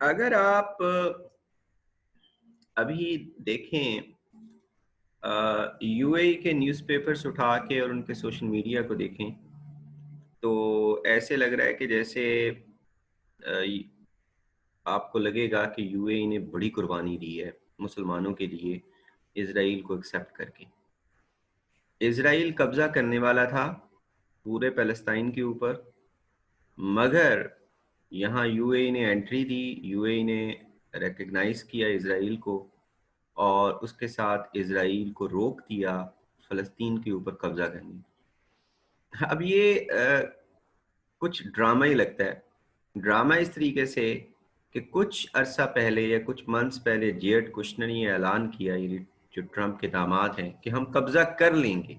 अगर आप अभी देखें यूएई के न्यूज़पेपर्स उठा के और उनके सोशल मीडिया को देखें तो ऐसे लग रहा है कि जैसे आपको लगेगा कि यूएई ने बड़ी कुर्बानी दी है मुसलमानों के लिए इसराइल को एक्सेप्ट करके। इसराइल कब्जा करने वाला था पूरे पैलेस्टाइन के ऊपर, मगर यहाँ यूएई ने एंट्री दी, यूएई ने रिकग्नाइज किया इसराइल को और उसके साथ इसराइल को रोक दिया फ़लस्तीन के ऊपर कब्जा करने। अब ये कुछ ड्रामा ही लगता है। ड्रामा इस तरीके से कि कुछ अरसा पहले या कुछ मंथ्स पहले जेred कुशनर ने ऐलान किया, ये जो ट्रंप के दामाद हैं, कि हम कब्जा कर लेंगे।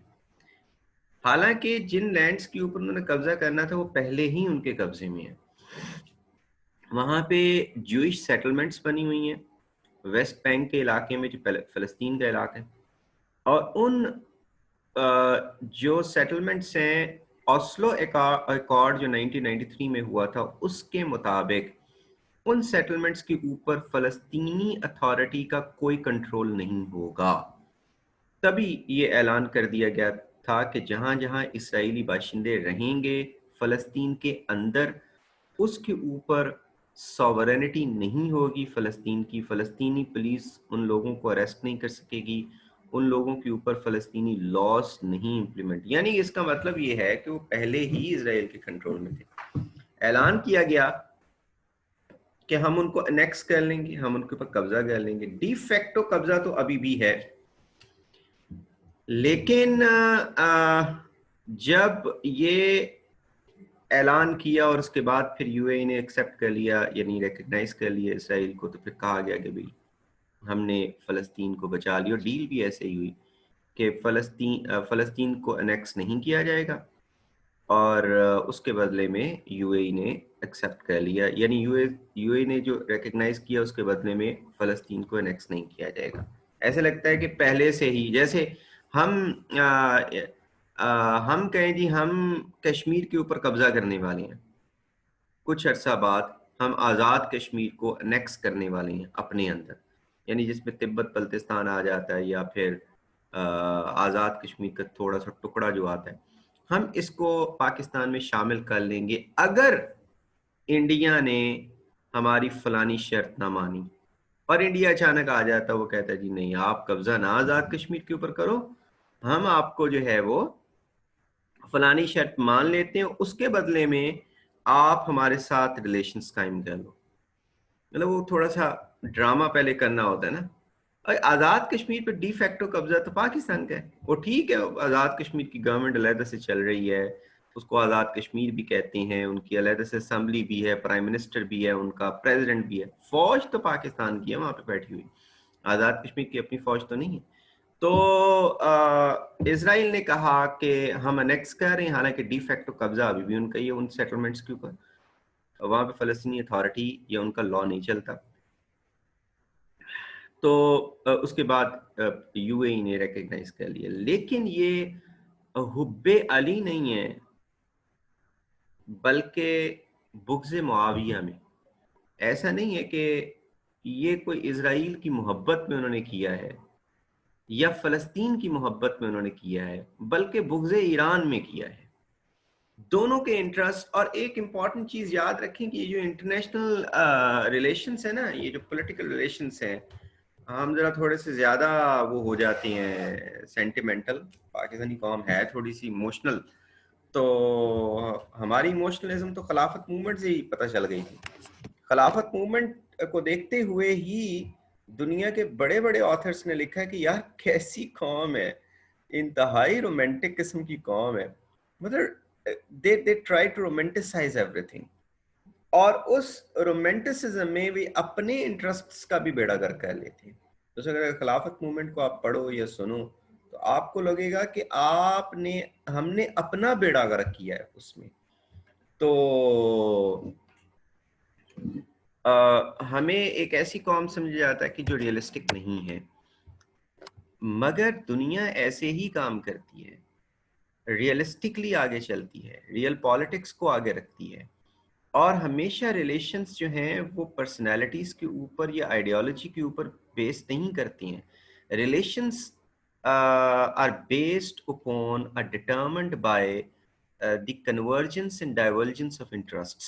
हालांकि जिन लैंड्स के ऊपर उन्होंने कब्जा करना था वो पहले ही उनके कब्जे में है। वहां पे ज्यूइश सेटलमेंट्स बनी हुई हैं वेस्ट बैंक के इलाके में, जो फ़लस्तीन का इलाका है, और उन जो सेटलमेंट्स हैं, ऑस्लो अकॉर्ड जो 1993 में हुआ था उसके मुताबिक उन सेटलमेंट्स के ऊपर फ़लस्तीनी अथॉरिटी का कोई कंट्रोल नहीं होगा। तभी ये ऐलान कर दिया गया था कि जहां जहां इसराइली बाशिंदे रहेंगे फ़लस्तीन के अंदर, उसके ऊपर सॉवरेनिटी नहीं होगी फ़लस्तीन की। फ़लस्तीनी पुलिस उन लोगों को अरेस्ट नहीं कर सकेगी, उन लोगों के ऊपर फ़लस्तीनी लॉस नहीं इम्प्लीमेंट। यानी इसका मतलब ये है कि वो पहले ही इसराइल के कंट्रोल में थे। ऐलान किया गया कि हम उनको अनेक्स कर लेंगे, हम उनके ऊपर कब्जा कर लेंगे। डी फैक्टो कब्जा तो अभी भी है, लेकिन जब ये ऐलान किया और उसके बाद फिर यूएई ने एक्सेप्ट कर लिया, यानी रिकग्नाइज कर लिया इसराइल को, तो फिर कहा गया कि भाई हमने फ़लस्तीन को बचा लिया। और डील भी ऐसे ही हुई कि फ़लस्तीन को अनेक्स नहीं किया जाएगा और उसके बदले में यूएई ने एक्सेप्ट कर लिया, यानी यूएई ने जो रिकग्नाइज किया उसके बदले में फ़लस्तीन को अनेक्स नहीं किया जाएगा। ऐसे लगता है कि पहले से ही, जैसे हम हम कहें जी हम कश्मीर के ऊपर कब्जा करने वाले हैं, कुछ अरसा बाद हम आज़ाद कश्मीर को अनेक्स करने वाले हैं अपने अंदर, यानी जिसमें तिब्बत बल्तिस्तान आ जाता है या फिर आज़ाद कश्मीर का थोड़ा सा टुकड़ा जो आता है, हम इसको पाकिस्तान में शामिल कर लेंगे अगर इंडिया ने हमारी फलानी शर्त ना मानी। और इंडिया अचानक आ जाता है, वो कहता है जी नहीं, आप कब्जा ना आज़ाद कश्मीर के ऊपर करो, हम आपको जो है वो फलानी शर्त मान लेते हैं, उसके बदले में आप हमारे साथ रिलेशंस कायम कर लो। मतलब वो थोड़ा सा ड्रामा पहले करना होता है ना। और आज़ाद कश्मीर पे डी फैक्टो कब्जा तो पाकिस्तान का है। वो ठीक है, आज़ाद कश्मीर की गवर्नमेंट अलहदा से चल रही है, उसको आज़ाद कश्मीर भी कहते हैं, उनकी अलहदा से असम्बली भी है, प्राइम मिनिस्टर भी है, उनका प्रेसिडेंट भी है। फौज तो पाकिस्तान की है वहां पे बैठी हुई, आज़ाद कश्मीर की अपनी फौज तो नहीं है। तो इसराइल ने कहा कि हम अनेक्स कर रहे हैं, हालांकि डी फैक्टो कब्जा अभी भी उनका ही है उन सेटलमेंट्स के ऊपर, वहां पे फलस्तीनी अथॉरिटी या उनका लॉ नहीं चलता। तो उसके बाद यूएई ने रिकग्नाइज कर लिया, लेकिन ये हुब्बे अली नहीं है, बल्कि बुग़्ज़ मुआविया में। ऐसा नहीं है कि ये कोई इसराइल की मोहब्बत में उन्होंने किया है या फ़लस्तीन की मोहब्बत में उन्होंने किया है, बल्कि बुग़्ज़ ईरान में किया है। दोनों के इंटरेस्ट। और एक इम्पॉर्टेंट चीज़ याद रखें कि ये जो इंटरनेशनल रिलेशंस है ना, ये जो पॉलिटिकल रिलेशंस हैं, हम जरा थोड़े से ज़्यादा वो हो जाती हैं सेंटिमेंटल। पाकिस्तानी कौम है थोड़ी सी इमोशनल, तो हमारी इमोशनलिज्म तो खिलाफत मूवमेंट से ही पता चल गई थी। खिलाफत मूवमेंट को देखते हुए ही दुनिया के बड़े बड़े ऑथर्स ने लिखा है कि यार कैसी कौम है, इंतहाई रोमांटिक किस्म की कौम है। मतलब they try to romanticise everything, और उस रोमांटिसिज्म में भी अपने इंटरेस्ट्स का भी बेड़ा गर्क कर लेते हैं। तो अगर खिलाफत मूवमेंट को आप पढ़ो या सुनो तो आपको लगेगा कि आपने हमने अपना बेड़ा गर्क किया है उसमें। तो हमें एक ऐसी कौम समझा जाता है कि जो रियलिस्टिक नहीं है, मगर दुनिया ऐसे ही काम करती है, रियलिस्टिकली आगे चलती है, रियल पॉलिटिक्स को आगे रखती है। और हमेशा रिलेशंस जो हैं वो पर्सनालिटीज के ऊपर या आइडियोलॉजी के ऊपर बेस नहीं करती हैं. Relations are based upon are determined by the convergence and divergence of interests.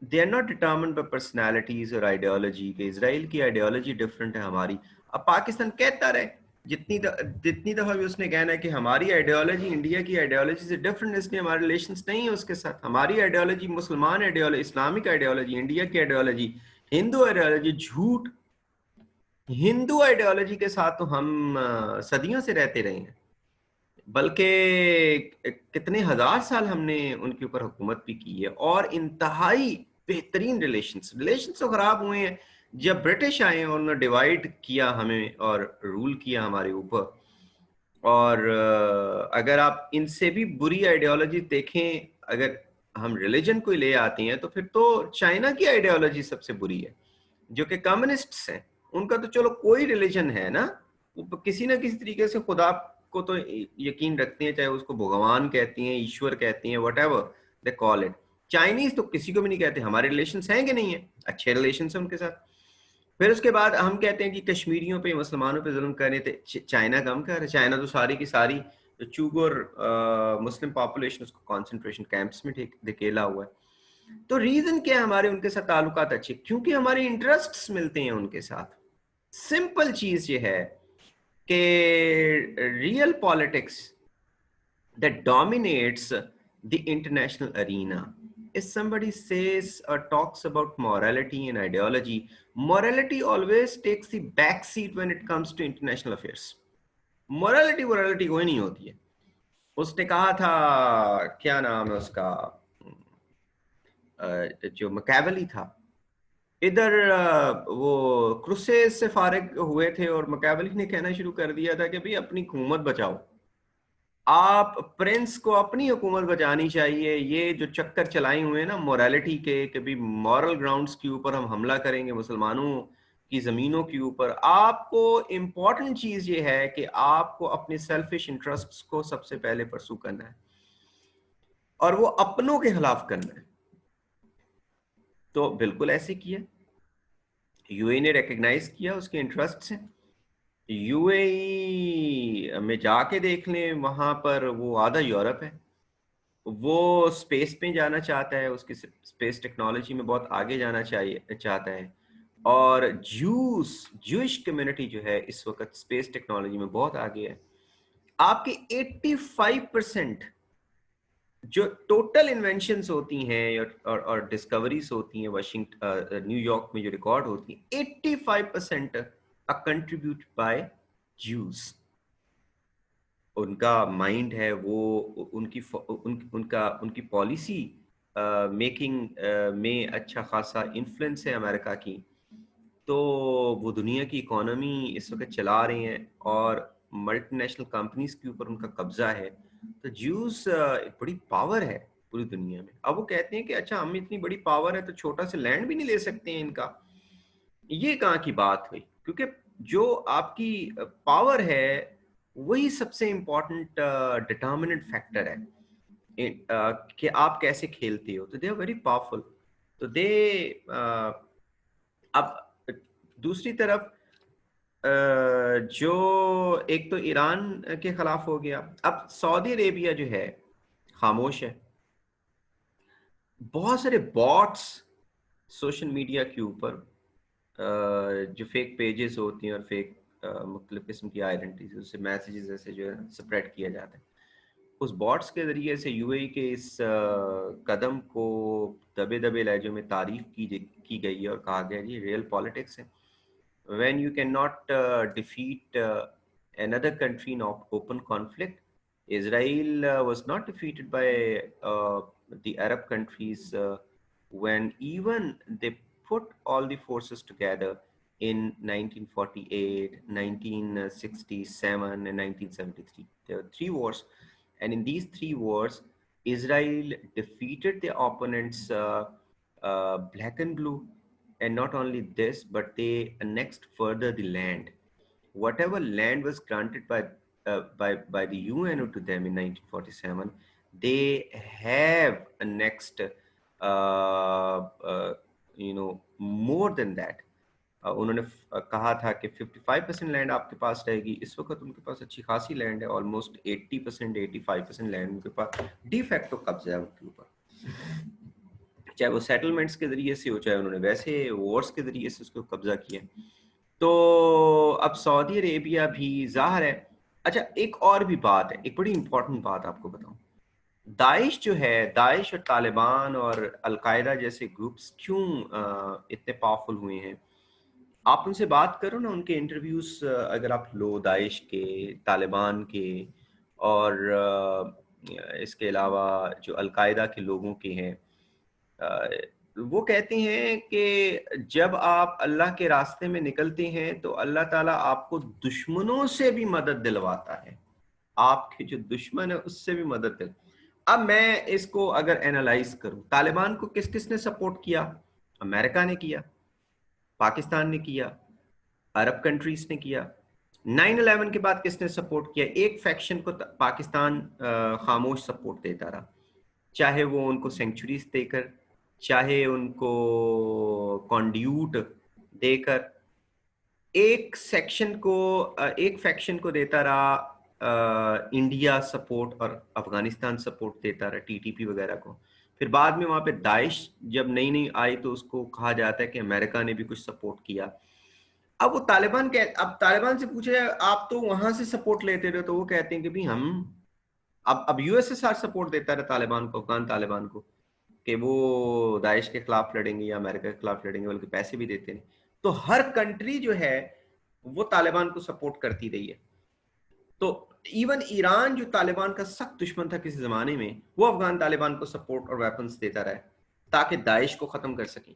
They are not determined by personalities or ideology. कि इसराइल की आइडियोलॉजी डिफरेंट है हमारी. अब पाकिस्तान कहता रहे जितनी दफा भी उसने कहना है कि हमारी आइडियोलॉजी इंडिया की आइडियोलॉजी से डिफरेंट, इसलिए हमारे रिलेशंस नहीं है उसके साथ. हमारी आइडियोलॉजी मुसलमान आइडियोलॉजी, इस्लामिक आइडियोलॉजी, इंडिया की आइडियोलॉजी, हिंदू आइडियोलॉजी. झूठ. हिंदू आइडियोलॉजी के साथ तो हम सदियों से रहते रहे हैं, बल्कि कितने हजार साल हमने उनके ऊपर हुकूमत भी की है. और इंतहाई बेहतरीन रिलेशंस रिलेशंस तो खराब हुए हैं जब ब्रिटिश आए और उन्होंने डिवाइड किया हमें और रूल किया हमारे ऊपर. और अगर आप इनसे भी बुरी आइडियोलॉजी देखें, अगर हम रिलीजन को ले आते हैं तो फिर तो चाइना की आइडियोलॉजी सबसे बुरी है, जो कि कम्युनिस्ट्स हैं. उनका तो चलो कोई रिलीजन है ना, वो किसी ना किसी तरीके से खुदा को तो यकीन रखते हैं, चाहे उसको भगवान कहती हैं, ईश्वर कहती हैं, what ever they call it. Chinese तो किसी को भी नहीं कहते. हमारे रिलेशन हैं कि नहीं है? अच्छे रिलेशन है उनके साथ. फिर उसके बाद हम कहते हैं कि कश्मीरियों पे, मुसलमानों पे जुल्म करने थे. चाइना कम कर रहा है. चाइना तो सारी की सारी जो चूगोर मुस्लिम पॉपुलेशन उसको कॉन्सेंट्रेशन कैंप्स में धकेला हुआ है. तो रीजन क्या है हमारे उनके साथ ताल्लुकात अच्छे? क्योंकि हमारे इंटरेस्ट्स मिलते हैं उनके साथ. सिंपल चीज ये है कि real politics that dominates the international arena. If somebody says or talks about morality and ideology, morality always takes the back seat when it comes to international affairs. morality कोई नहीं होती है. उसने कहा था, क्या नाम है उसका, जो मैकेवली था, इधर वो क्रुसेज से फारिग हुए थे और मैकेवली ने कहना शुरू कर दिया था कि भाई अपनी हुकूमत बचाओ. आप प्रिंस को अपनी हुकूमत बचानी चाहिए. ये जो चक्कर चलाए हुए हैं ना मोरालिटी के, कभी मॉरल ग्राउंड्स के ऊपर हम हमला करेंगे मुसलमानों की जमीनों के ऊपर. आपको इंपॉर्टेंट चीज ये है कि आपको अपने सेल्फिश इंटरेस्ट्स को सबसे पहले परसू करना है और वो अपनों के खिलाफ करना है. तो बिल्कुल ऐसे किया. यूएई ने रिकग्नाइज किया उसके इंटरेस्ट हैं. यूएई में जाके देख लें, वहां पर वो आधा यूरोप है. वो स्पेस में जाना चाहता है, उसकी स्पेस टेक्नोलॉजी में बहुत आगे जाना चाहिए चाहता है. और जूश कम्युनिटी जो है इस वक्त स्पेस टेक्नोलॉजी में बहुत आगे है. आपकी 85% जो टोटल इन्वेंशंस होती हैं और डिस्कवरीज होती हैं वाशिंगटन न्यूयॉर्क में जो रिकॉर्ड होती हैं, 85% आर कंट्रीब्यूट बाय जूस. उनका माइंड है वो, उनकी पॉलिसी मेकिंग में अच्छा खासा इन्फ्लुएंस है अमेरिका की. तो वो दुनिया की इकोनॉमी इस वक्त चला रहे हैं और मल्टीनेशनल कंपनीज के ऊपर उनका कब्जा है. तो ज्यूस बड़ी पावर है पूरी दुनिया में. अब वो कहते हैं कि अच्छा हम इतनी बड़ी पावर है तो छोटा सा लैंड भी नहीं ले सकते हैं इनका. ये कहाँ की बात हुई? क्योंकि जो आपकी पावर है वही सबसे इंपॉर्टेंट डिटर्मिनेंट फैक्टर है कि आप कैसे खेलते हो. तो दे आर वेरी पावरफुल. तो दे अब दूसरी तरफ जो एक तो ईरान के खिलाफ हो गया, अब सऊदी अरेबिया जो है खामोश है. बहुत सारे बॉट्स सोशल मीडिया के ऊपर जो फेक पेजेस होती हैं और फेक मुख्तलिफ किस्म की आइडेंटिटीज, उससे मैसेजेस ऐसे जो है स्प्रेड किया जाता है. उस बॉट्स के जरिए से यूएई के इस कदम को दबे दबे लहजों में तारीफ की गई है और कहा गया जी रियल पॉलिटिक्स है. when you cannot defeat another country in open conflict. Israel was not defeated by the Arab countries when even they put all the forces together in 1948, 1967, and 1973. There were three wars, and in these three wars, Israel defeated their opponents black and blue. And not only this, but they annexed further the land. Whatever land was granted by the UNO to them in 1947, they have a next more than that. उन्होंने कहा था कि 55% land आपके पास रहेगी। इस वक्त उनके पास अच्छी खासी लैंड है, ऑलमोस्ट 80% 85% लैंड उनके पास डी फैक्टो कब्जा है उनके ऊपर, चाहे वो सेटलमेंट्स के जरिए से हो, चाहे उन्होंने वैसे वॉर्स के जरिए से उसको कब्जा किया। तो अब सऊदी अरेबिया भी ज़ाहिर है। अच्छा, एक और भी बात है, एक बड़ी इंपॉर्टेंट बात आपको बताऊं। दाइश जो है, दाइश और तालिबान और अलकायदा जैसे ग्रुप्स क्यों इतने पावरफुल हुए हैं? आप उनसे बात करो ना, उनके इंटरव्यूज अगर आप लो, दाइश के, तालिबान के और इसके अलावा जो अलकायदा के लोगों के हैं, अ, वो कहते हैं कि जब आप अल्लाह के रास्ते में निकलते हैं तो अल्लाह ताला आपको दुश्मनों से भी मदद दिलवाता है, आपके जो दुश्मन है उससे भी मदद दिल। अब मैं इसको अगर एनालाइज करूं, तालिबान को किस किसने सपोर्ट किया? अमेरिका ने किया, पाकिस्तान ने किया, अरब कंट्रीज ने किया। 9/11 के बाद किसने सपोर्ट किया? एक फैक्शन को पाकिस्तान खामोश सपोर्ट देता रहा, चाहे वो उनको सेंचुरीज देकर, चाहे उनको कॉन्ड्यूट देकर। एक फैक्शन को देता रहा इंडिया सपोर्ट और अफगानिस्तान सपोर्ट देता रहा, टीटीपी वगैरह को। फिर बाद में वहां पे दाइश जब नई नई आई तो उसको कहा जाता है कि अमेरिका ने भी कुछ सपोर्ट किया। अब वो अब तालिबान से पूछे आप तो वहां से सपोर्ट लेते रहे, तो वो कहते हैं कि भाई हम अब यूएसएसआर सपोर्ट देता रहा तालिबान को, अफगान तालिबान को, कि वो दाइश के खिलाफ लड़ेंगे या अमेरिका के खिलाफ लड़ेंगे, बल्कि पैसे भी देते हैं। तो हर कंट्री जो है वो तालिबान को सपोर्ट करती रही है। तो इवन ईरान जो तालिबान का सख्त दुश्मन था किसी जमाने में, वो अफगान तालिबान को सपोर्ट और वेपन्स देता रहा ताकि दाइश को खत्म कर सके।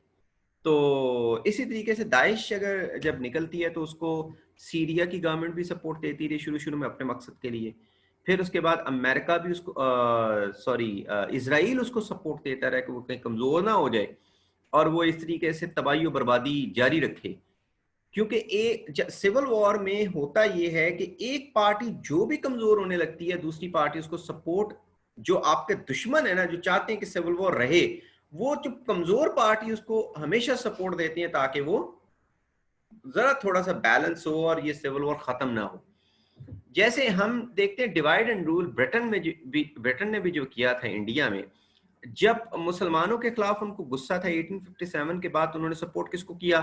तो इसी तरीके से दाइश अगर जब निकलती है तो उसको सीरिया की गवर्नमेंट भी सपोर्ट देती रही शुरू शुरू में अपने मकसद के लिए। फिर उसके बाद अमेरिका भी उसको इसराइल उसको सपोर्ट देता रहा कि वो कहीं कमजोर ना हो जाए और वो इस तरीके से तबाही और बर्बादी जारी रखे। क्योंकि एक सिविल वॉर में होता यह है कि एक पार्टी जो भी कमजोर होने लगती है, दूसरी पार्टी उसको सपोर्ट, जो आपके दुश्मन है ना, जो चाहते हैं कि सिविल वॉर रहे, वो जो कमजोर पार्टी उसको हमेशा सपोर्ट देती है ताकि वो जरा थोड़ा सा बैलेंस हो और ये सिविल वॉर खत्म ना हो। जैसे हम देखते हैं डिवाइड एंड रूल, ब्रिटेन ने भी जो किया था इंडिया में, जब मुसलमानों के खिलाफ उनको गुस्सा था 1857 के बाद, उन्होंने सपोर्ट किसको किया?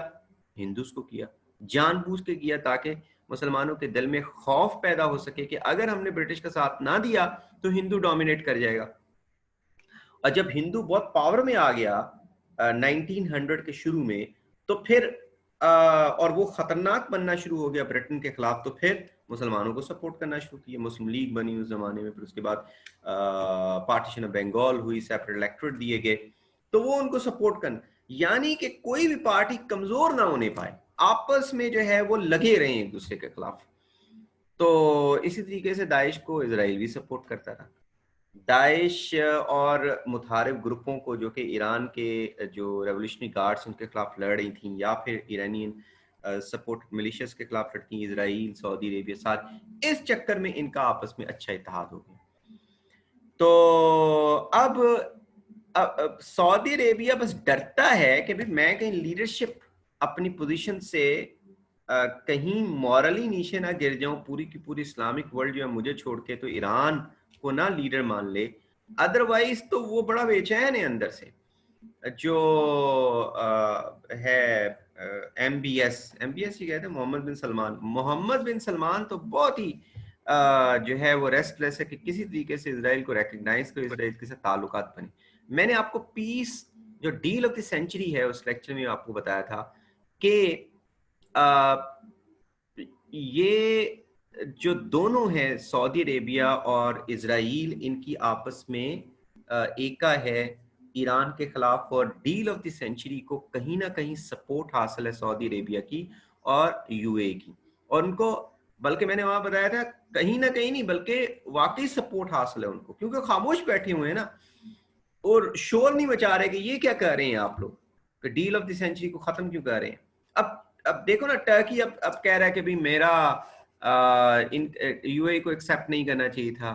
हिंदूज को किया, जानबूझ के किया ताकि मुसलमानों के दिल में खौफ पैदा हो सके कि अगर हमने ब्रिटिश का साथ ना दिया तो हिंदू डोमिनेट कर जाएगा। और जब हिंदू बहुत पावर में आ गया 1900 के शुरू में, तो फिर और वो खतरनाक बनना शुरू हो गया ब्रिटेन के खिलाफ, तो फिर मुसलमानों को सपोर्ट करना शुरू किया। मुस्लिम लीग बनी उस जमाने में, फिर उसके बाद पार्टीशन ऑफ बंगाल हुई, सेपरेट इलेक्टोरेट दिए गए, तो वो उनको सपोर्ट करना, यानी कि कोई भी पार्टी कमजोर ना होने पाए, आपस में जो है वो लगे रहे एक दूसरे के खिलाफ। तो इसी तरीके से दाइश को इजराइल भी सपोर्ट करता रहा। दाइश और मुतारिब ग्रुपों को जो कि ईरान के जो रेवोल्यूशनरी गार्ड्स उनके खिलाफ लड़ रही थी, या फिर ईरानियन सपोर्ट मिलिशियस के खिलाफ लड़ती, इजराइल, सऊदी अरेबिया, साथ इस चक्कर में इनका आपस में अच्छा इत्तेहाद हो गया। तो अब सऊदी अरेबिया बस डरता है कि भाई मैं कहीं लीडरशिप अपनी पोजीशन से कहीं मॉरली नीचे ना गिर जाऊं, पूरी की पूरी इस्लामिक वर्ल्ड जो है मुझे छोड़ के तो ईरान को ना लीडर मान ले। अदरवाइज तो वो बड़ा बेचैन है अंदर से। जो है MBS ही कहते हैं, मोहम्मद बिन सलमान तो बहुत ही जो है वो रेस्टलेस है कि किसी तरीके से इसराइल को रिकग्नाइज करो, इसराइल के साथ ताल्लुकात बने। मैंने आपको पीस जो डील ऑफ द सेंचुरी है उस लेक्चर में आपको बताया था कि ये जो दोनों हैं, सऊदी अरेबिया और इजराइल, इनकी आपस में एका है ईरान के खिलाफ, और डील ऑफ द सेंचुरी को कहीं ना कहीं सपोर्ट हासिल है सऊदी अरेबिया की और यूएई की, और उनको, बल्कि मैंने वहां बताया था कहीं ना कहीं नहीं बल्कि वाकई सपोर्ट हासिल है उनको, क्योंकि खामोश बैठे हुए हैं ना और शोर नहीं मचा रहे कि ये क्या कर रहे हैं आप लोग, डील ऑफ द सेंचुरी को खत्म क्यों कर रहे हैं। अब देखो ना, टर्की अब कह रहा है कि भाई मेरा इन यूएई को एक्सेप्ट नहीं करना चाहिए था,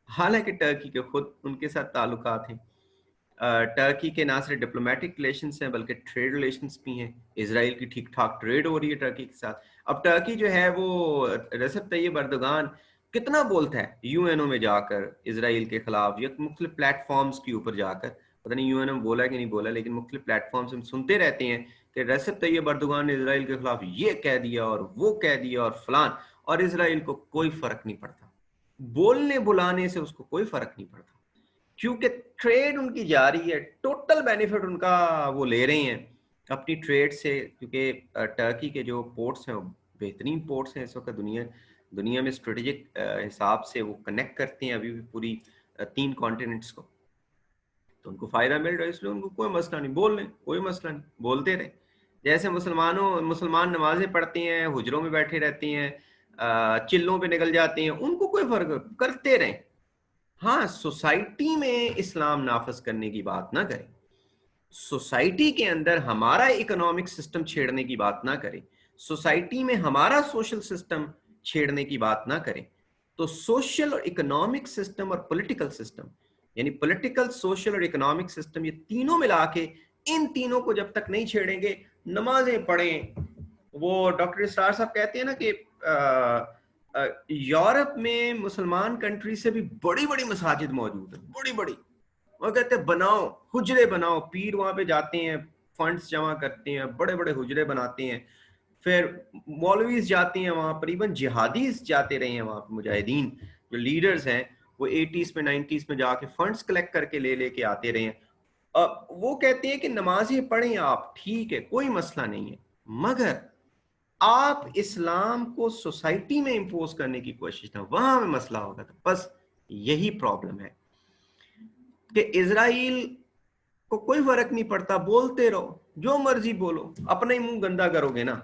हालांकि टर्की के खुद उनके साथ ताल्लुकात हैं। टर्की के ना सिर्फ डिप्लोमेटिक रिलेशंस हैं बल्कि ट्रेड रिलेशंस भी हैं। इसराइल की ठीक ठाक ट्रेड हो रही है टर्की के साथ। अब टर्की जो है वो रेसिप तैयब अर्दोगान कितना बोलता है यूएनओ में जाकर इसराइल के खिलाफ या मुख्तलिफ प्लेटफॉर्म्स के ऊपर जाकर, पता नहीं यूएनओ में बोला कि नहीं बोला, लेकिन मुख्तलिफ प्लेटफॉर्म्स हम सुनते रहते हैं कि रेसिप तैयब अर्दोगान ने इसराइल के खिलाफ ये कह दिया और वो कह दिया और फलान, और इसराइल को कोई फर्क नहीं पड़ता, बोलने बुलाने से उसको कोई फर्क नहीं पड़ता, क्योंकि ट्रेड उनकी जा रही है, टोटल बेनिफिट उनका वो ले रहे हैं अपनी ट्रेड से। क्योंकि टर्की के जो पोर्ट्स हैं वो बेहतरीन पोर्ट्स हैं इस वक्त दुनिया में स्ट्रेटेजिक हिसाब से वो कनेक्ट करते हैं अभी भी पूरी 3 कॉन्टिनेंट्स को, तो उनको फायदा मिल रहा है, इसलिए उनको कोई मसला नहीं, बोल लें, कोई मसला नहीं, बोलते रहे। जैसे मुसलमान नमाजें पढ़ते हैं, हुजरों में बैठे रहते हैं, चिल्लों पे निकल जाते हैं, उनको कोई फर्क, करते रहे। हाँ, सोसाइटी में इस्लाम नाफज करने की बात ना करें, सोसाइटी के अंदर हमारा इकोनॉमिक सिस्टम छेड़ने की बात ना करें, सोसाइटी में हमारा सोशल सिस्टम छेड़ने की बात ना करें। तो सोशल और इकोनॉमिक सिस्टम और पॉलिटिकल सिस्टम, यानी पॉलिटिकल, सोशल और इकोनॉमिक सिस्टम, ये तीनों मिला के, इन तीनों को जब तक नहीं छेड़ेंगे, नमाजें पढ़ें। वो डॉक्टर इसरार साहब कहते हैं ना कि यूरोप में मुसलमान कंट्री से भी बड़ी बड़ी मसाजिद मौजूद है, बड़ी बड़ी, वो कहते हैं बनाओ हुजरे बनाओ, पीर वहां पे जाते हैं, फंड्स जमा करते हैं, बड़े बड़े हुजरे बनाते हैं, फिर मौलवीज जाते हैं वहां पर, इवन जिहादीज जाते रहे हैं वहां पर, मुजाहिदीन जो लीडर्स हैं वो 80s में 90s में जाके फंड्स कलेक्ट करके ले लेके आते रहे हैं। वो कहते हैं कि नमाजें पढ़ें आप, ठीक है, कोई मसला नहीं है, मगर आप इस्लाम को सोसाइटी में इंपोज करने की कोशिश ना, वहां में मसला होगा। तो बस यही प्रॉब्लम है कि इजराइल को कोई फर्क नहीं पड़ता, बोलते रहो, जो मर्जी बोलो, अपना ही मुंह गंदा करोगे ना,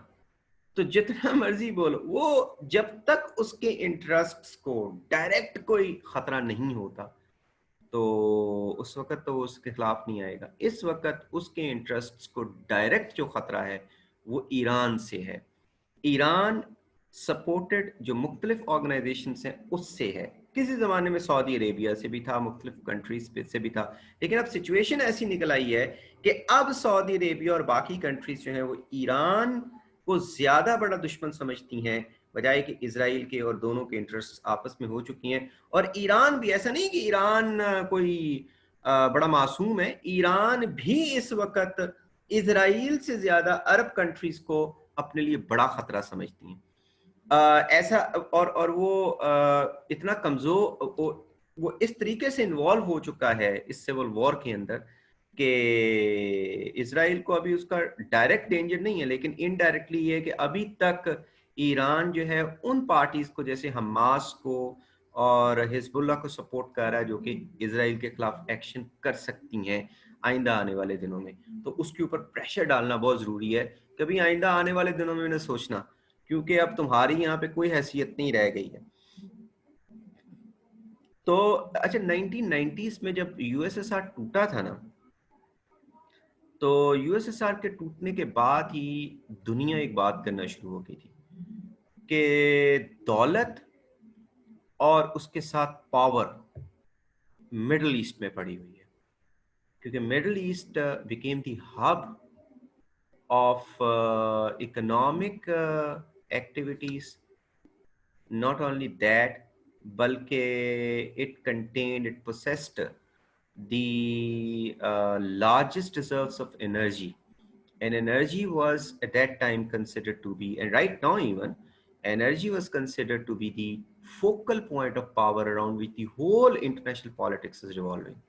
तो जितना मर्जी बोलो, वो जब तक उसके इंटरेस्ट्स को डायरेक्ट कोई खतरा नहीं होता तो उस वक्त तो उसके खिलाफ नहीं आएगा। इस वक्त उसके इंटरेस्ट्स को डायरेक्ट जो खतरा है वो ईरान से है। ईरान सपोर्टेड जो मुख्तलिफ ऑर्गेनाइजेशन हैं उससे है, किसी ज़माने में सऊदी अरेबिया से भी था, मुख्तलिफ कंट्रीज से भी था, लेकिन अब सिचुएशन ऐसी निकल आई है कि अब सऊदी अरेबिया और बाकी कंट्रीज जो है वो ईरान को ज़्यादा बड़ा दुश्मन समझती हैं बजाय कि इसराइल के, और दोनों के इंटरेस्ट आपस में हो चुकी हैं। और ईरान भी, ऐसा नहीं कि ईरान कोई बड़ा मासूम है, ईरान भी इस वक्त इसराइल से ज़्यादा अरब कंट्रीज को अपने लिए बड़ा खतरा समझती हैं। ऐसा, और वो इतना कमजोर, वो इस तरीके से इन्वॉल्व हो चुका है इस सिविल वॉर के अंदर कि इसराइल को अभी उसका डायरेक्ट डेंजर नहीं है, लेकिन इनडायरेक्टली ये है कि अभी तक ईरान जो है उन पार्टीज को, जैसे हमास को और हिजबुल्लाह को सपोर्ट कर रहा है, जो कि इसराइल के खिलाफ एक्शन कर सकती हैं आइंदा आने वाले दिनों में, तो उसके ऊपर प्रेशर डालना बहुत जरूरी है। कभी आइंदा आने वाले दिनों में ना सोचना, क्योंकि अब तुम्हारी यहाँ पे कोई हैसियत नहीं रह गई है। तो अच्छा, 1990s में जब यूएसएसआर टूटा था ना, तो यूएसएसआर के टूटने के बाद ही दुनिया एक बात करना शुरू हो गई थी कि दौलत और उसके साथ पावर मिडल ईस्ट में पड़ी हुई है, क्योंकि middle east became the hub of economic activities. Not only that, balki it possessed the largest reserves of energy. And energy was at that time considered to be, and right now even, energy was considered to be the focal point of power around which the whole international politics is revolving.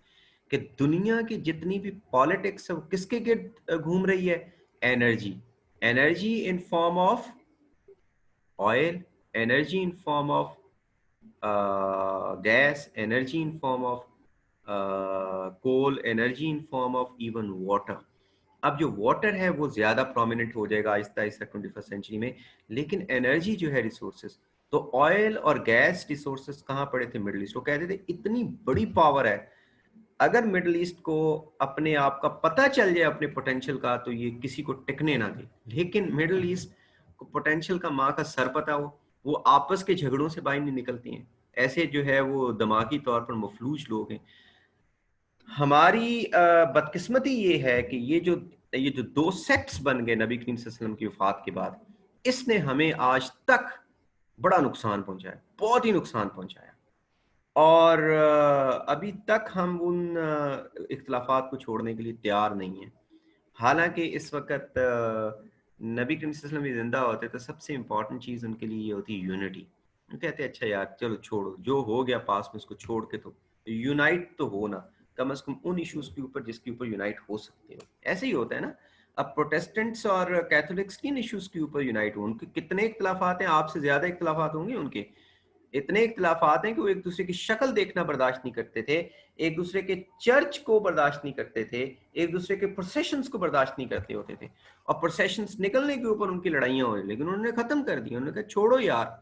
कि दुनिया की जितनी भी politics है वो किसके गिर्द घूम रही है? Energy, energy in form of oil, energy in form of gas, energy in form of coal, energy in form of even water. अब जो वाटर है वो ज्यादा प्रोमिनेंट हो जाएगा आहिस्ता आहिस्ता 21st सेंचुरी में, लेकिन एनर्जी जो है रिसोर्सेस, तो ऑयल और गैस रिसोर्सेस कहाँ पड़े थे? Middle east. वो कहते थे इतनी बड़ी पावर है, अगर मिडिल ईस्ट को अपने आप का पता चल जाए अपने पोटेंशियल का, तो ये किसी को टिकने ना दे। लेकिन मिडिल ईस्ट को पोटेंशियल का माँ का सर पता हो, वो आपस के झगड़ों से बाहर नहीं निकलती हैं, ऐसे जो है वो दिमागी तौर पर मफलूज लोग हैं। हमारी बदकिस्मती ये है कि ये जो दो सेक्ट्स बन गए नबी करीम सल्लल्लाहु अलैहि वसल्लम की वफात के बाद, इसने हमें आज तक बड़ा नुकसान पहुंचाया, बहुत ही नुकसान पहुंचाया। और अभी तक हम उन इख्तलाफात को छोड़ने के लिए तैयार नहीं हैं। हालांकि इस वक्त नबी करीम सल्लल्लाहु अलैहि वसल्लम जिंदा होते तो सबसे इम्पोर्टेंट चीज़ उनके लिए ये होती है यूनिटी। वो कहते हैं अच्छा यार चलो छोड़ो, जो हो गया पास में उसको छोड़ के तो यूनाइट तो हो ना, कम से कम उन इश्यूज के ऊपर जिसके ऊपर यूनाइट हो सकते हो। ऐसे ही होता है ना, अब प्रोटेस्टेंट्स और कैथोलिक्स किन इश्यूज के ऊपर यूनाइट हो, उनके कितने इख्तलाफात हैं, आपसे ज्यादा इख्तलाफात होंगे उनके। इतने इख्तलाफात हैं कि वो एक दूसरे की शक्ल देखना बर्दाश्त नहीं करते थे, एक दूसरे के चर्च को बर्दाश्त नहीं करते थे, एक दूसरे के प्रोसेशंस को बर्दाश्त नहीं करते होते थे, और प्रोसेशंस निकलने के ऊपर उनकी लड़ाइयां हो रही। लेकिन उन्होंने खत्म कर दी, उन्होंने कहा छोड़ो यार,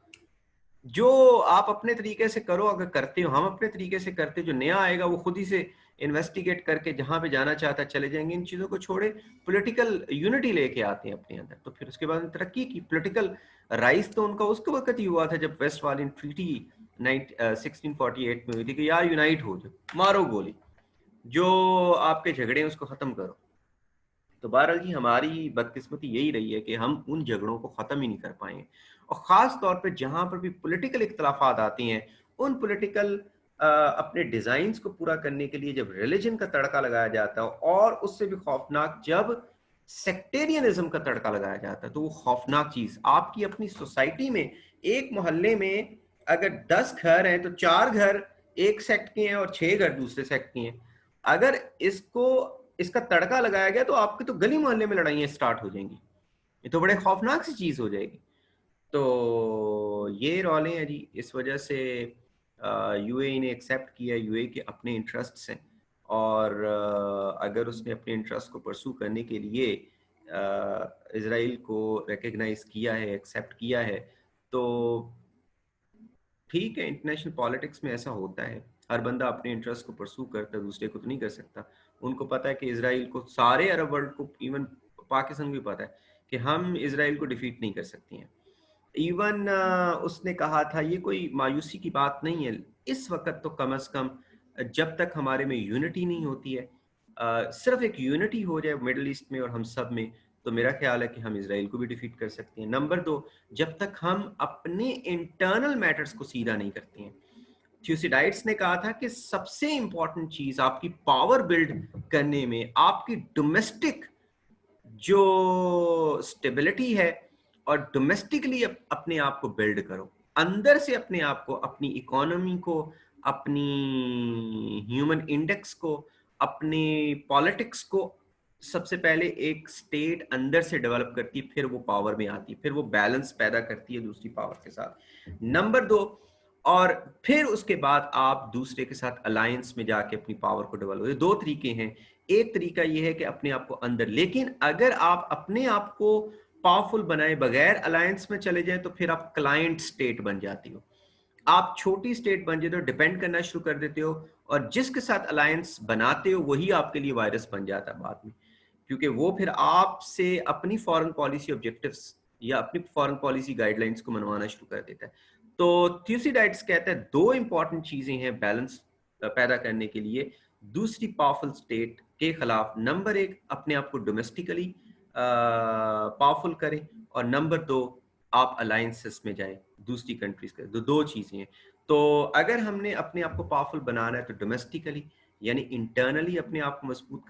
जो आप अपने तरीके से करो, अगर करते हो, हम अपने तरीके से करते, जो नया आएगा वो खुद ही से इन्वेस्टिगेट करके जहां पे जाना चाहता है चले जाएंगे। इन चीजों को छोड़े, पॉलिटिकल यूनिटी लेके आते हैं अपने अंदर। तो फिर उसके बाद तरक्की की, पॉलिटिकल राइज तो उनका उसके वक्त ही हुआ था जब वेस्टफालियन ट्रीटी 1648 में हुई थी कि यार यूनाइट हो जाओ, मारो गोली, जो आपके झगड़े हैं उसको खत्म करो। तो बहरहाल जी हमारी बदकिस्मती यही रही है कि हम उन झगड़ों को ख़त्म ही नहीं कर पाए, और ख़ास तौर पे जहाँ पर भी पॉलिटिकल इख्तलाफात आती हैं, उन पॉलिटिकल अपने डिज़ाइंस को पूरा करने के लिए जब रिलीजन का तड़का लगाया जाता है, और उससे भी खौफनाक जब सेक्टेरियनिज्म का तड़का लगाया जाता है, तो वो खौफनाक चीज़ आपकी अपनी सोसाइटी में, एक मोहल्ले में अगर 10 घर हैं तो 4 घर एक सेक्ट के हैं और 6 घर दूसरे सेक्ट के हैं। अगर इसका तड़का लगाया गया तो आपकी तो गली मोहल्ले में लड़ाइयां स्टार्ट हो जाएंगी। ये तो बड़े खौफनाक सी चीज हो जाएगी। तो ये रौले हैं जी, इस वजह से यूएई ने एक्सेप्ट किया। यूएई के अपने इंटरेस्ट्स हैं, और अगर उसने अपने इंटरेस्ट को परसू करने के लिए इसराइल को रिकग्नाइज किया है, एक्सेप्ट किया है, तो ठीक है। इंटरनेशनल पॉलिटिक्स में ऐसा होता है, हर बंदा अपने इंटरेस्ट को परसू करता है, दूसरे को तो नहीं कर सकता। उनको पता है कि इसराइल को, सारे अरब वर्ल्ड को, इवन पाकिस्तान को भी पता है कि हम इसराइल को डिफीट नहीं कर सकती हैं। इवन उसने कहा था, ये कोई मायूसी की बात नहीं है इस वक्त तो, कम से कम जब तक हमारे में यूनिटी नहीं होती है, सिर्फ एक यूनिटी हो जाए मिडल ईस्ट में और हम सब में, तो मेरा ख्याल है कि हम इसराइल को भी डिफीट कर सकते हैं। नंबर 2, जब तक हम अपने इंटरनल मैटर्स को सीधा नहीं करते हैं। थ्यूसिडाइड्स ने कहा था कि सबसे इंपॉर्टेंट चीज आपकी पावर बिल्ड करने में, आपकी डोमेस्टिक जो स्टेबिलिटी है, और डोमेस्टिकली अपने आप को बिल्ड करो, अंदर से अपने आप को, अपनी इकोनॉमी को, अपनी ह्यूमन इंडेक्स को, अपनी पॉलिटिक्स को। सबसे पहले एक स्टेट अंदर से डेवलप करती है, फिर वो पावर में आती है, फिर वो बैलेंस पैदा करती है दूसरी पावर के साथ। नंबर 2, और फिर उसके बाद आप दूसरे के साथ अलायंस में जाके अपनी पावर को डेवलप। ये दो तरीके हैं। एक तरीका ये है कि अपने आप को अंदर, लेकिन अगर आप अपने आप को पावरफुल बनाए बगैर अलायंस में चले जाए तो फिर आप क्लाइंट स्टेट बन जाती हो, आप छोटी स्टेट बन जाते हो, डिपेंड करना शुरू कर देते हो, और जिसके साथ अलायंस बनाते हो वही आपके लिए वायरस बन जाता है बाद में, क्योंकि वो फिर आपसे अपनी फॉरेन पॉलिसी ऑब्जेक्टिव्स या अपनी फॉरेन पॉलिसी गाइडलाइंस को मनवाना शुरू कर देता है। तो थ्यूसिडाइड्स कहते हैं दो इंपॉर्टेंट चीजें हैं बैलेंस पैदा करने के लिए दूसरी पावरफुल स्टेट के खिलाफ। नंबर 1, अपने आप को डोमेस्टिकली पावरफुल करें, और नंबर 2, आप अलायंसेस में जाएं दूसरी कंट्रीज के। दो चीजें हैं। तो अगर हमने अपने आप को पावरफुल बनाना है तो डोमेस्टिकली, यानी इंटरनली अपने आप को मजबूत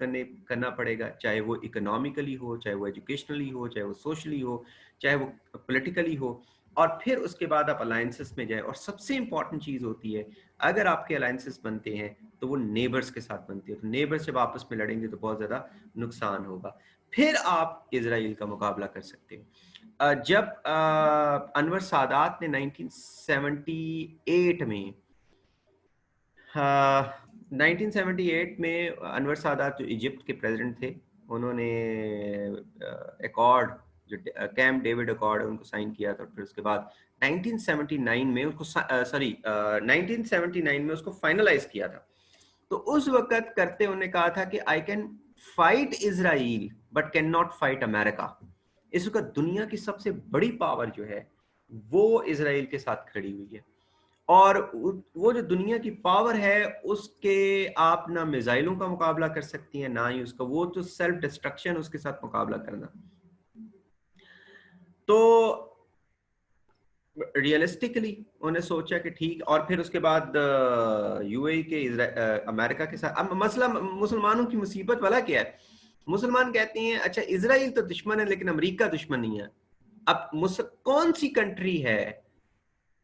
करना पड़ेगा, चाहे वो इकोनॉमिकली हो, चाहे वो एजुकेशनली हो, चाहे वो सोशली हो, चाहे वो पॉलिटिकली हो, और फिर उसके बाद आप अलायंसेस में जाए। और सबसे इंपॉर्टेंट चीज होती है, अगर आपके अलायंसेस बनते हैं तो वो नेबर्स के साथ बनते हैं, तो नेबर्स जब आपस में लड़ेंगे तो बहुत ज्यादा नुकसान होगा, फिर आप इसराइल का मुकाबला कर सकते हो। जब अनवर सादात ने 1978 में, हाँ, 1978 में अनवर सादात जो इजिप्ट के प्रेसिडेंट थे, उन्होंने अकॉर्ड, जो कैंप डेविड अकॉर्ड है, उनको साइन किया था। फिर उसके बाद 1979 में उसको 1979 में उसको फाइनलाइज किया था। तो उस वक्त करते उन्होंने कहा था कि I can fight Israel but can not fight America. इस वक्त दुनिया की सबसे बड़ी पावर जो है वो इसराइल के साथ खड़ी हुई है, और वो जो दुनिया की पावर है उसके आप ना मिसाइलों का मुकाबला कर सकती हैं ना ही उसका, वो तो सेल्फ डिस्ट्रक्शन उसके साथ मुकाबला करना। तो रियलिस्टिकली उन्हें सोचा कि ठीक, और फिर उसके बाद यूएई के अमेरिका के साथ, अब मसला मुसलमानों की मुसीबत वाला क्या है, मुसलमान कहते हैं अच्छा इजराइल तो दुश्मन है लेकिन अमेरिका दुश्मन नहीं है। अब कौन सी कंट्री है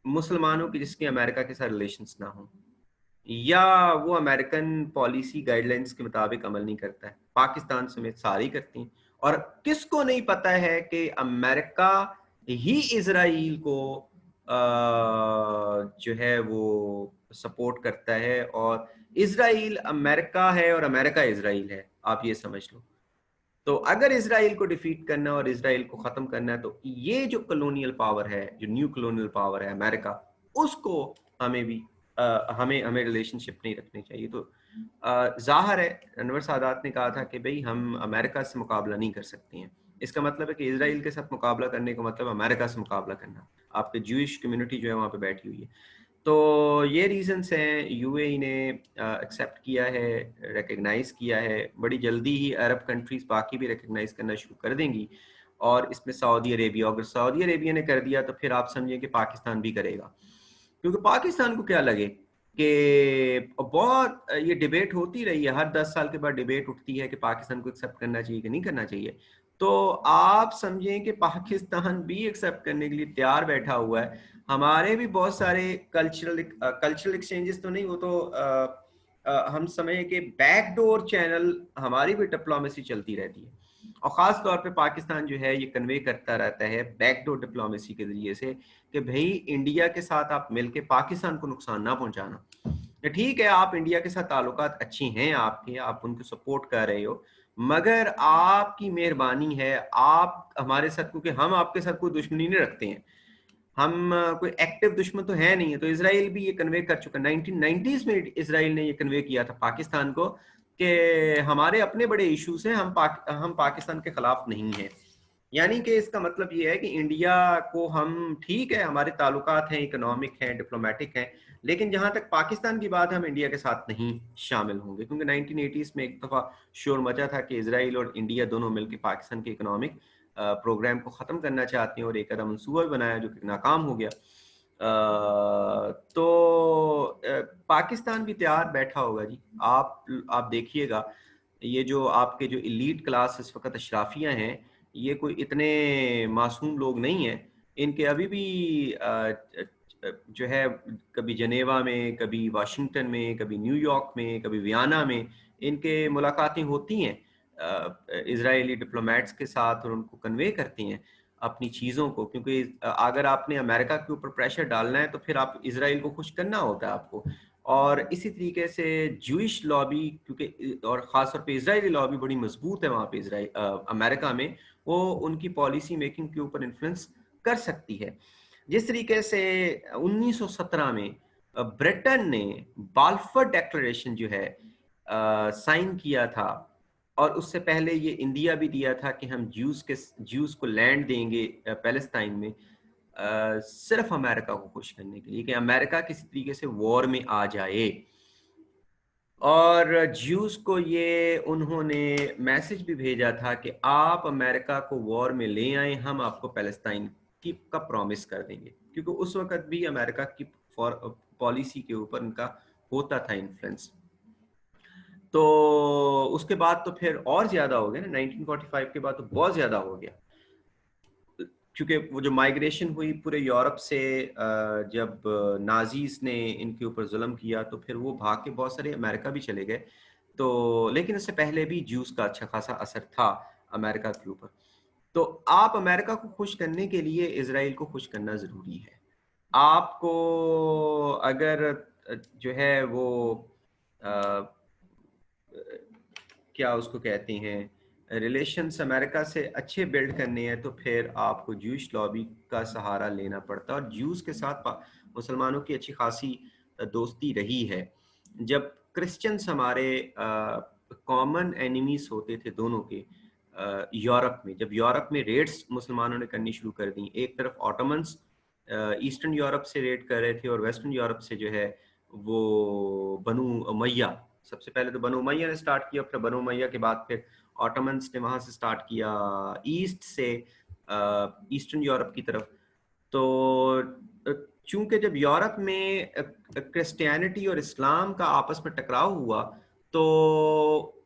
मुसलमानों की जिसके अमेरिका के साथ रिलेशंस ना हो, या वो अमेरिकन पॉलिसी गाइडलाइंस के मुताबिक अमल नहीं करता है? पाकिस्तान समेत सारी करती हैं। और किसको नहीं पता है कि अमेरिका ही इजराइल को जो है वो सपोर्ट करता है, और इजराइल अमेरिका है और अमेरिका इजराइल है, आप ये समझ लो। तो अगर इसराइल को डिफीट करना और इसराइल को खत्म करना है तो ये जो कॉलोनियल पावर है, जो न्यू कॉलोनियल पावर है अमेरिका, उसको हमें भी हमें हमें रिलेशनशिप नहीं रखनी चाहिए। तो जाहिर है अनवर सादात ने कहा था कि भाई हम अमेरिका से मुकाबला नहीं कर सकते हैं। इसका मतलब है कि इसराइल के साथ मुकाबला करने का मतलब अमेरिका से मुकाबला करना। आपके ज्यूइश कम्युनिटी जो है वहाँ पे बैठी हुई है। तो ये रीजंस हैं, यूएई ने एक्सेप्ट किया है, रिकग्नाइज किया है। बड़ी जल्दी ही अरब कंट्रीज बाकी भी रिकग्नाइज करना शुरू कर देंगी, और इसमें सऊदी अरेबिया, अगर सऊदी अरेबिया ने कर दिया तो फिर आप समझिए कि पाकिस्तान भी करेगा। क्योंकि पाकिस्तान को क्या लगे कि बहुत ये डिबेट होती रही है, हर 10 साल के बाद डिबेट उठती है कि पाकिस्तान को एक्सेप्ट करना चाहिए कि नहीं करना चाहिए। तो आप समझें कि पाकिस्तान भी एक्सेप्ट करने के लिए तैयार बैठा हुआ है। हमारे भी बहुत सारे कल्चरल एक्सचेंजेस तो नहीं, वो तो हम समझें कि बैकडोर चैनल हमारी भी डिप्लोमेसी चलती रहती है। और ख़ास तौर पे पाकिस्तान जो है ये कन्वे करता रहता है बैकडोर डिप्लोमेसी के ज़रिए से कि भाई इंडिया के साथ आप मिलके पाकिस्तान को नुकसान ना पहुंचाना। ठीक है, आप इंडिया के साथ ताल्लुकात अच्छी हैं आपके, आप उनको सपोर्ट कर रहे हो, मगर आपकी मेहरबानी है आप हमारे साथ, क्योंकि हम आपके साथ कोई दुश्मनी नहीं रखते हैं, हम कोई एक्टिव दुश्मन तो है नहीं है। तो इसराइल भी ये कन्वे कर चुका, 1990s में इसराइल ने ये कन्वे किया था पाकिस्तान को कि हमारे अपने बड़े इश्यूज हैं, हम पाकिस्तान के खिलाफ नहीं हैं। यानी कि इसका मतलब ये है कि इंडिया को हम, ठीक है हमारे ताल्लुकात हैं, इकोनॉमिक हैं, डिप्लोमेटिक हैं, लेकिन जहां तक पाकिस्तान की बात है हम इंडिया के साथ नहीं शामिल होंगे। क्योंकि 1980s में एक दफ़ा शोर मचा था कि इसराइल और इंडिया दोनों मिलकर पाकिस्तान के इकोनॉमिक प्रोग्राम को ख़त्म करना चाहते हैं, और एक अदम मनसूबा भी बनाया जो कि नाकाम हो गया। तो पाकिस्तान भी तैयार बैठा होगा जी। आप देखिएगा, ये जो आपके जो इलीट क्लास इस वक्त अशराफियाँ हैं, ये कोई इतने मासूम लोग नहीं हैं। इनके अभी भी जो है कभी जनेवा में, कभी वाशिंगटन में, कभी न्यूयॉर्क में, कभी वियना में इनके मुलाकातें होती हैं इजरायली डिप्लोमेट्स के साथ, और उनको कन्वे करती हैं अपनी चीज़ों को। क्योंकि अगर आपने अमेरिका के ऊपर प्रेशर डालना है तो फिर आप इसराइल को खुश करना होता है आपको। और इसी तरीके से जूइश लॉबी, क्योंकि और ख़ास तौर पे इजरायली लॉबी बड़ी मजबूत है वहाँ पे अमेरिका में, वो उनकी पॉलिसी मेकिंग के ऊपर इन्फ्लुएंस कर सकती है। जिस तरीके से 1917 में ब्रिटेन ने बाल्फर डेक्लेरेशन जो है साइन किया था, और उससे पहले ये इंडिया भी दिया था कि हम ज्यूस को लैंड देंगे पैलेस्टाइन में, सिर्फ अमेरिका को खुश करने के लिए कि अमेरिका किसी तरीके से वॉर में आ जाए। और ज्यूस को ये उन्होंने मैसेज भी भेजा था कि आप अमेरिका को वॉर में ले आए, हम आपको पैलेस्टाइन की का प्रॉमिस कर देंगे। क्योंकि उस वक्त भी अमेरिका की पॉलिसी के ऊपर उनका होता था इन्फ्लुएंस। तो उसके बाद तो फिर और ज्यादा हो गया ना, 1945 के बाद तो बहुत ज्यादा हो गया। क्योंकि वो जो माइग्रेशन हुई पूरे यूरोप से, जब नाजीज ने इनके ऊपर जुल्म किया तो फिर वो भाग के बहुत सारे अमेरिका भी चले गए। तो लेकिन इससे पहले भी ज्यूस का अच्छा खासा असर था अमेरिका के ऊपर। तो आप अमेरिका को खुश करने के लिए इसराइल को खुश करना ज़रूरी है। आपको अगर जो है वो क्या उसको कहते हैं रिलेशंस अमेरिका से अच्छे बिल्ड करने हैं, तो फिर आपको ज्यूश लॉबी का सहारा लेना पड़ता है। और ज्यूस के साथ मुसलमानों की अच्छी खासी दोस्ती रही है। जब क्रिश्चियंस हमारे कॉमन एनिमीज होते थे दोनों के, यूरोप में जब यूरोप में रेड्स मुसलमानों ने करनी शुरू कर दी, एक तरफ ऑटोमन्स ईस्टर्न यूरोप से रेड कर रहे थे और वेस्टर्न यूरोप से जो है वो बनु उमैया, सबसे पहले तो बनु उमैया ने स्टार्ट किया, फिर बनु उमैया के बाद फिर ऑटोमन्स ने वहां से स्टार्ट किया ईस्ट से ईस्टर्न यूरोप की तरफ। तो चूंकि जब यूरोप में क्रिश्चियनिटी और इस्लाम का आपस में टकराव हुआ, तो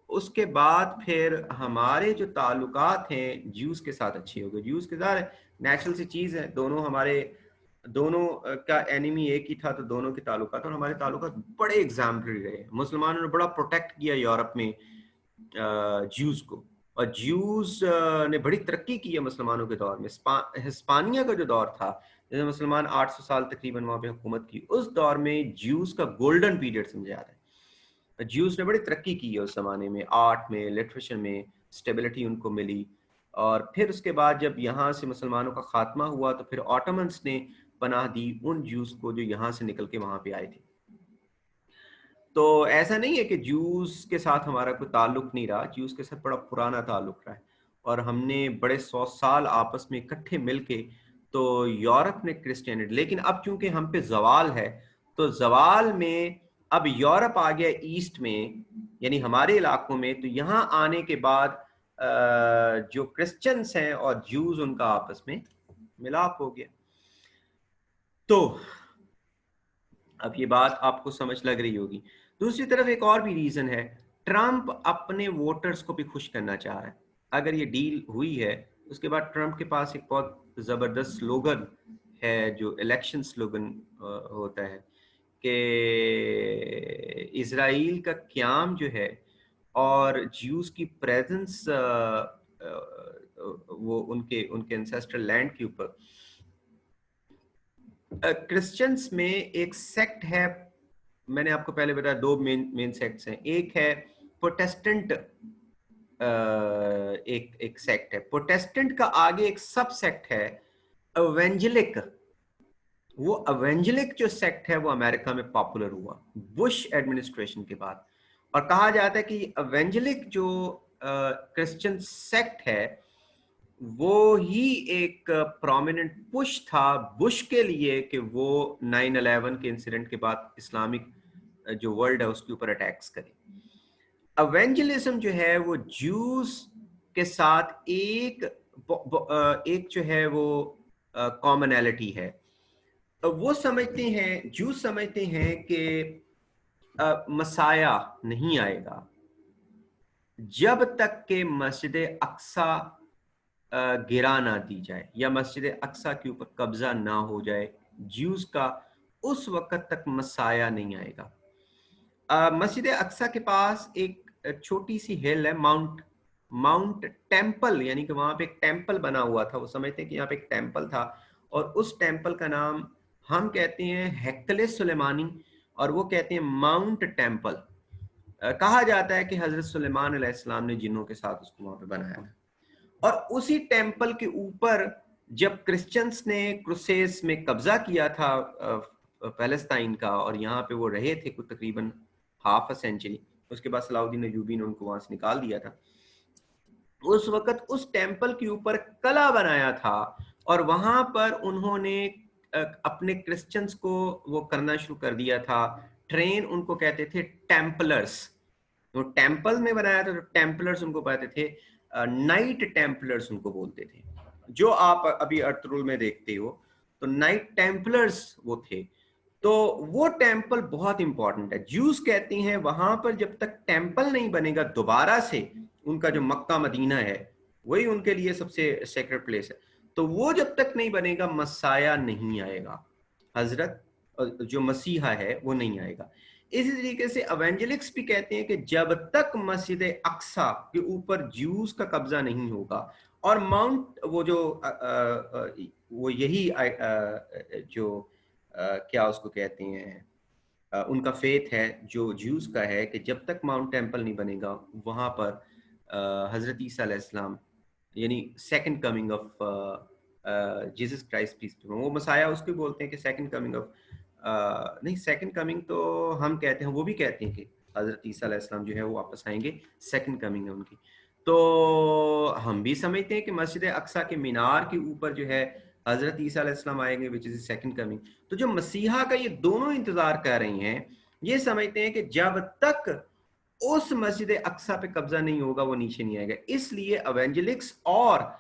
उसके बाद फिर हमारे जो ताल्लुकात हैं ज्यूस के साथ अच्छे हो गए। ज्यूस के साथ नेचुरल सी चीज़ है, दोनों हमारे दोनों का एनिमी एक ही था, तो दोनों के ताल्लुकात और हमारे ताल्लुकात बड़े एग्जाम्पलरी रहे। मुसलमानों ने बड़ा प्रोटेक्ट किया यूरोप में ज्यूस को, और ज्यूस ने बड़ी तरक्की की है मुसलमानों के दौर में। हिस्पानिया का जो दौर था, जैसे मुसलमान 800 साल तकरीबन वहां पे हुकूमत की, उस दौर में ज्यूस का गोल्डन पीरियड समझा जाता है। ज्यूस ने बड़ी तरक्की की है उस जमाने में, आर्ट में, लिटरेचर में स्टेबिलिटी उनको मिली। और फिर उसके बाद जब यहाँ से मुसलमानों का खात्मा हुआ, तो फिर ऑटोमन्स ने पनाह दी उन ज्यूस को जो यहाँ से निकल के वहां पे आए थे। तो ऐसा नहीं है कि ज्यूस के साथ हमारा कोई ताल्लुक नहीं रहा, ज्यूस के साथ बड़ा पुराना ताल्लुक रहा है, और हमने बड़े 100 साल आपस में इकट्ठे मिलके, तो यूरोप ने क्रिश्चियनिटी, लेकिन अब चूंकि हम पे जवाल है, तो जवाल में अब यूरोप आ गया ईस्ट में, यानी हमारे इलाकों में। तो यहाँ आने के बाद जो क्रिश्चियंस हैं और ज्यूज, उनका आपस में मिलाप हो गया। तो अब ये बात आपको समझ लग रही होगी। दूसरी तरफ एक और भी रीजन है, ट्रंप अपने वोटर्स को भी खुश करना चाह रहा है। अगर ये डील हुई है, उसके बाद ट्रंप के पास एक बहुत जबरदस्त स्लोगन है, जो इलेक्शन स्लोगन होता है कि इजराइल का क्याम जो है और ज्यूस की प्रेजेंस वो उनके उनके एंसेस्ट्रल लैंड के ऊपर। क्रिश्चियंस में एक सेक्ट है, मैंने आपको पहले बताया दो मेन मेन सेक्ट्स हैं। एक है प्रोटेस्टेंट, एक एक सेक्ट है प्रोटेस्टेंट का, आगे एक सब सेक्ट है एवेंजेलिक। वो एवेंजेलिक जो सेक्ट है वो अमेरिका में पॉपुलर हुआ बुश एडमिनिस्ट्रेशन के बाद, और कहा जाता है कि एवेंजेलिक जो क्रिश्चियन सेक्ट है, वो ही एक प्रोमिनेंट पुश था बुश के लिए कि वो 9/11 के इंसिडेंट के बाद इस्लामिक जो वर्ल्ड है उसके ऊपर अटैक्स करे। एवेंजलिज्म जो है वो ज्यूस के साथ एक जो है वो कॉमनैलिटी है। वो समझते हैं, ज्यूस समझते हैं कि मसाया नहीं आएगा जब तक के मस्जिद अक्सा गिरा ना दी जाए, या मस्जिद अक्सा के ऊपर कब्जा ना हो जाए ज्यूज का, उस वक्त तक मसाया नहीं आएगा। मस्जिद अक्सा के पास एक छोटी सी हिल है, माउंट माउंट टेम्पल, यानी कि वहां पे एक टेम्पल बना हुआ था। वो समझते हैं कि यहाँ पे एक टेम्पल था, और उस टेम्पल का नाम हम कहते हैं हैकले सुलेमानी, और वो कहते हैं माउंट टेम्पल। कहा जाता है कि हजरत सुलेमान अलैहिस्सलाम ने जिन्नों के साथ उसको वहां पे बनाया था। और उसी टेम्पल के ऊपर जब क्रिश्चियंस ने क्रुसेड्स में कब्जा किया था पैलेस्टाइन का, और यहाँ पे वो रहे थे कुछ तकरीबन हाफ अ सेंचुरी, उसके बाद सलाउद्दीन अयूबी ने उनको वहां से निकाल दिया था। उस वक्त उस टेम्पल के ऊपर कला बनाया था, और वहां पर उन्होंने अपने क्रिश्चियंस को वो करना शुरू कर दिया था, ट्रेन, उनको कहते थे टेम्पलर्स। तो टेम्पल में बनाया था, तो टेम्पलर्स उनको कहते थे, नाइट टेम्पलर्स उनको बोलते थे। जो आप अभी अर्तुरुल में देखते हो, तो नाइट टेम्पलर्स वो थे। तो वो टेम्पल बहुत इंपॉर्टेंट है। ज्यूस कहते हैं वहां पर जब तक टेम्पल नहीं बनेगा दोबारा से, उनका जो मक्का मदीना है वही उनके लिए सबसे सेक्रेड प्लेस है, तो वो जब तक नहीं बनेगा मसाया नहीं आएगा, हजरत जो मसीहा है वो नहीं आएगा। इसी तरीके से एवेंजेलिक्स भी कहते हैं कि जब तक मस्जिद अक्सा के ऊपर ज्यूस का कब्जा नहीं होगा, और माउंट वो जो वो यही जो क्या उसको कहते हैं, उनका फेथ है जो ज्यूस का है, कि जब तक माउंट टेम्पल नहीं बनेगा वहां पर हजरत ईसा अलैहिस्सलाम, यानी second coming of Jesus Christ peace be, वो मसाया उसको बोलते हैं कि सेकंड कमिंग ऑफ, नहीं सेकंड कमिंग तो हम कहते हैं, वो भी कहते हैं कि हजरत ईसा अलैहिस्सलाम जो है वो वापस आएंगे, सेकंड कमिंग है उनकी। तो हम भी समझते हैं कि मस्जिद अक्सा के मीनार के ऊपर जो है हजरत ईसा अलैहिस्सलाम आएंगे विच इज सेकंड कमिंग। तो जो मसीहा का ये दोनों इंतजार कर रही हैं, ये समझते हैं कि जब तक उस मस्जिद अक्सा पे कब्जा नहीं होगा वो नीचे नहीं आएगा। इसलिए एवेंजलिक्स और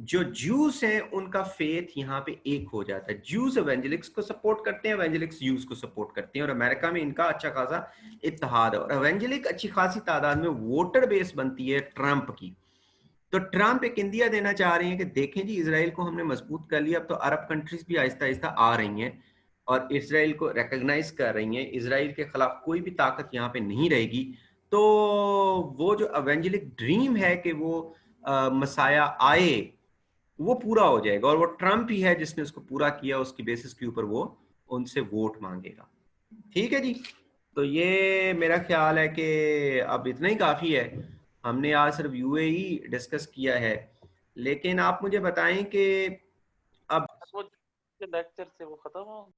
जो जूस हैं उनका फेथ यहाँ पे एक हो जाता है। जूस एवेंजलिक्स को सपोर्ट करते हैं, एवेंजलिक्स जूस को सपोर्ट करते हैं, और अमेरिका में इनका अच्छा खासा इत्तेहाद है। और एवेंजलिक अच्छी खासी तादाद में वोटर बेस बनती है ट्रंप की। तो ट्रंप एक इंडिया देना चाह रहे हैं कि देखें जी, इसराइल को हमने मजबूत कर लिया, अब तो अरब कंट्रीज भी आहिस्ता आहिस्ता आ रही हैं और इसराइल को रिकॉग्नाइज कर रही हैं। इसराइल के खिलाफ कोई भी ताकत यहाँ पे नहीं रहेगी। तो वो जो एवेंजलिक ड्रीम है कि वो मसाया आए, वो पूरा हो जाएगा। और वो ट्रंप ही है जिसने उसको पूरा किया, उसकी बेसिस के ऊपर वो उनसे वोट मांगेगा। ठीक है जी। तो ये मेरा ख्याल है कि अब इतना ही काफी है। हमने आज सिर्फ यूएई डिस्कस किया है, लेकिन आप मुझे बताएं कि अब वो लेक्चर से वो खत्म हो